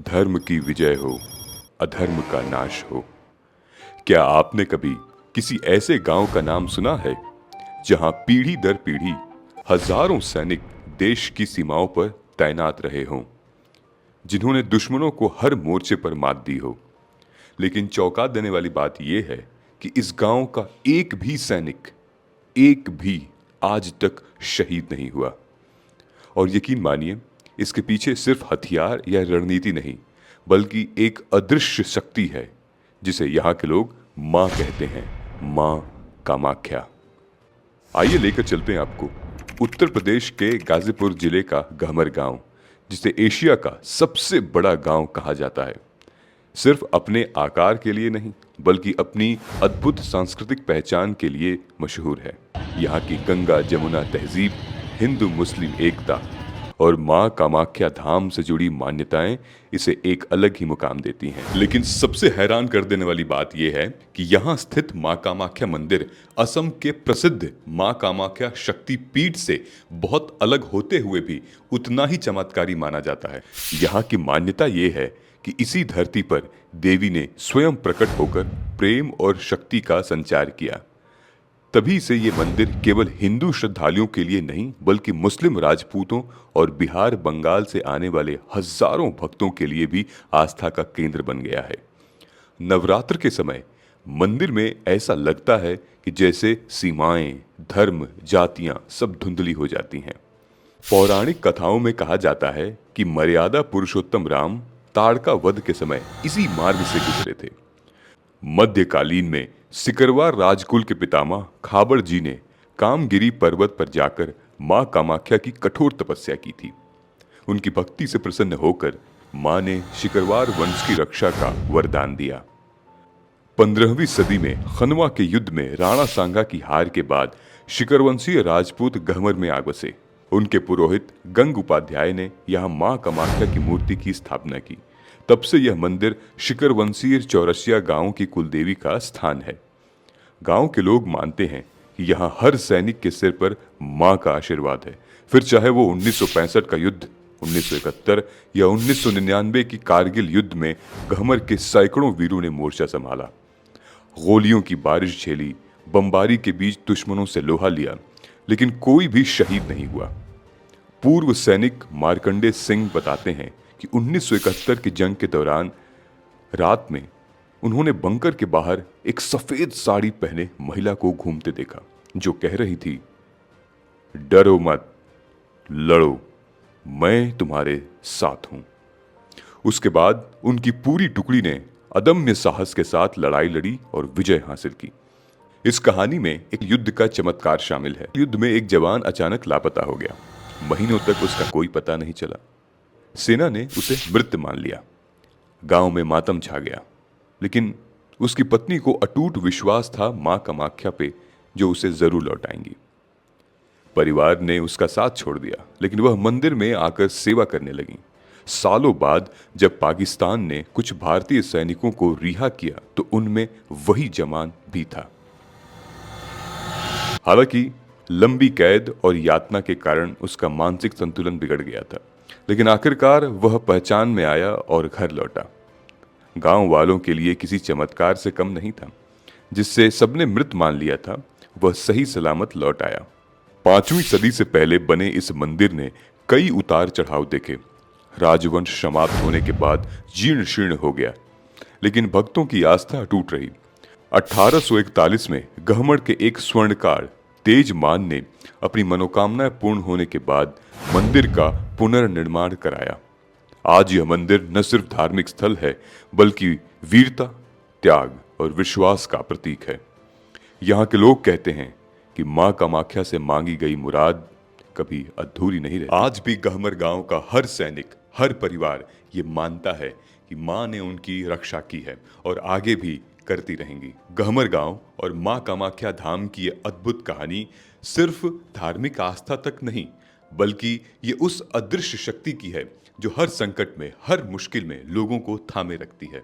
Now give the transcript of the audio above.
धर्म की विजय हो, अधर्म का नाश हो। क्या आपने कभी किसी ऐसे गांव का नाम सुना है जहां पीढ़ी दर पीढ़ी हजारों सैनिक देश की सीमाओं पर तैनात रहे हों, जिन्होंने दुश्मनों को हर मोर्चे पर मात दी हो? लेकिन चौंका देने वाली बात यह है कि इस गांव का एक भी सैनिक, एक भी आज तक शहीद नहीं हुआ। और यकीन मानिए, इसके पीछे सिर्फ हथियार या रणनीति नहीं, बल्कि एक अदृश्य शक्ति है जिसे यहाँ के लोग माँ कहते हैं, माँ कामाख्या। आइए लेकर चलते हैं आपको उत्तर प्रदेश के गाजीपुर जिले का गहमर गांव, जिसे एशिया का सबसे बड़ा गांव कहा जाता है। सिर्फ अपने आकार के लिए नहीं, बल्कि अपनी अद्भुत सांस्कृतिक पहचान के लिए मशहूर है। यहाँ की गंगा जमुना तहजीब, हिंदू मुस्लिम एकता और माँ कामाख्या धाम से जुड़ी मान्यताएं इसे एक अलग ही मुकाम देती हैं। लेकिन सबसे हैरान कर देने वाली बात यह है कि यहाँ स्थित माँ कामाख्या मंदिर असम के प्रसिद्ध माँ कामाख्या शक्तिपीठ से बहुत अलग होते हुए भी उतना ही चमत्कारी माना जाता है। यहाँ की मान्यता ये है कि इसी धरती पर देवी ने स्वयं प्रकट होकर प्रेम और शक्ति का संचार किया। तभी से ये मंदिर केवल हिंदू श्रद्धालुओं के लिए नहीं, बल्कि मुस्लिम राजपूतों और बिहार बंगाल से आने वाले हजारों भक्तों के लिए भी आस्था का केंद्र बन गया है। नवरात्र के समय मंदिर में ऐसा लगता है कि जैसे सीमाएं, धर्म, जातियां सब धुंधली हो जाती हैं। पौराणिक कथाओं में कहा जाता है कि मर्यादा पुरुषोत्तम राम ताड़का वध के समय इसी मार्ग से गुजरे थे। मध्यकालीन में सिकरवार राजकुल के पितामह खाबड़ जी ने कामगिरी पर्वत पर जाकर मां कामाख्या की कठोर तपस्या की थी। उनकी भक्ति से प्रसन्न होकर मां ने शिकरवार वंश की रक्षा का वरदान दिया। 15वीं सदी में खनवा के युद्ध में राणा सांगा की हार के बाद शिकरवंशीय राजपूत गहमर में आ बसे। उनके पुरोहित गंग उपाध्याय ने यहाँ मां कामाख्या की मूर्ति की स्थापना की। तब से यह मंदिर शिकरवंशीय चौरसिया गांव की कुलदेवी का स्थान है। गांव के लोग मानते हैं कि यहाँ हर सैनिक के सिर पर मां का आशीर्वाद है, फिर चाहे वो 1965 का युद्ध, 1971 या 1999 की कारगिल युद्ध में गहमर के सैकड़ों वीरों ने मोर्चा संभाला, गोलियों की बारिश झेली, बमबारी के बीच दुश्मनों से लोहा लिया, लेकिन कोई भी शहीद नहीं हुआ। पूर्व सैनिक मार्कंडे सिंह बताते हैं कि 1971 की जंग के दौरान रात में उन्होंने बंकर के बाहर एक सफेद साड़ी पहने महिला को घूमते देखा, जो कह रही थी, डरो मत, लड़ो, मैं तुम्हारे साथ हूं। उसके बाद उनकी पूरी टुकड़ी ने अदम्य साहस के साथ लड़ाई लड़ी और विजय हासिल की। इस कहानी में एक युद्ध का चमत्कार शामिल है। युद्ध में एक जवान अचानक लापता हो गया। महीनों तक उसका कोई पता नहीं चला। सेना ने उसे मृत मान लिया। गांव में मातम छा गया, लेकिन उसकी पत्नी को अटूट विश्वास था मां कामाख्या पे, जो उसे जरूर लौटाएंगी। परिवार ने उसका साथ छोड़ दिया, लेकिन वह मंदिर में आकर सेवा करने लगी। सालों बाद जब पाकिस्तान ने कुछ भारतीय सैनिकों को रिहा किया, तो उनमें वही जवान भी था। हालांकि लंबी कैद और यातना के कारण उसका मानसिक संतुलन बिगड़ गया था, लेकिन आखिरकार वह पहचान में आया और घर लौटा। गांव वालों के लिए किसी चमत्कार से कम नहीं था। जिससे सबने मृत मान लिया था, वह सही सलामत लौट आया। 5वीं सदी से पहले बने इस मंदिर ने कई उतार चढ़ाव देखे। राजवंश समाप्त होने के बाद जीर्ण शीर्ण हो गया, लेकिन भक्तों की आस्था अटूट रही। 1841 में गहमर के एक स्वर्णकार तेज मान ने अपनी मनोकामनाएं पूर्ण होने के बाद मंदिर का पुनर्निर्माण कराया। आज यह मंदिर न सिर्फ धार्मिक स्थल है, बल्कि वीरता, त्याग और विश्वास का प्रतीक है। यहाँ के लोग कहते हैं कि मां कामाख्या से मांगी गई मुराद कभी अधूरी नहीं रहती। आज भी गहमर गांव का हर सैनिक, हर परिवार ये मानता है कि मां ने उनकी रक्षा की है और आगे भी करती रहेंगी। गहमर गांव और मां कामाख्या धाम की ये अद्भुत कहानी सिर्फ धार्मिक आस्था तक नहीं, बल्कि ये उस अदृश्य शक्ति की है जो हर संकट में, हर मुश्किल में लोगों को थामे रखती है।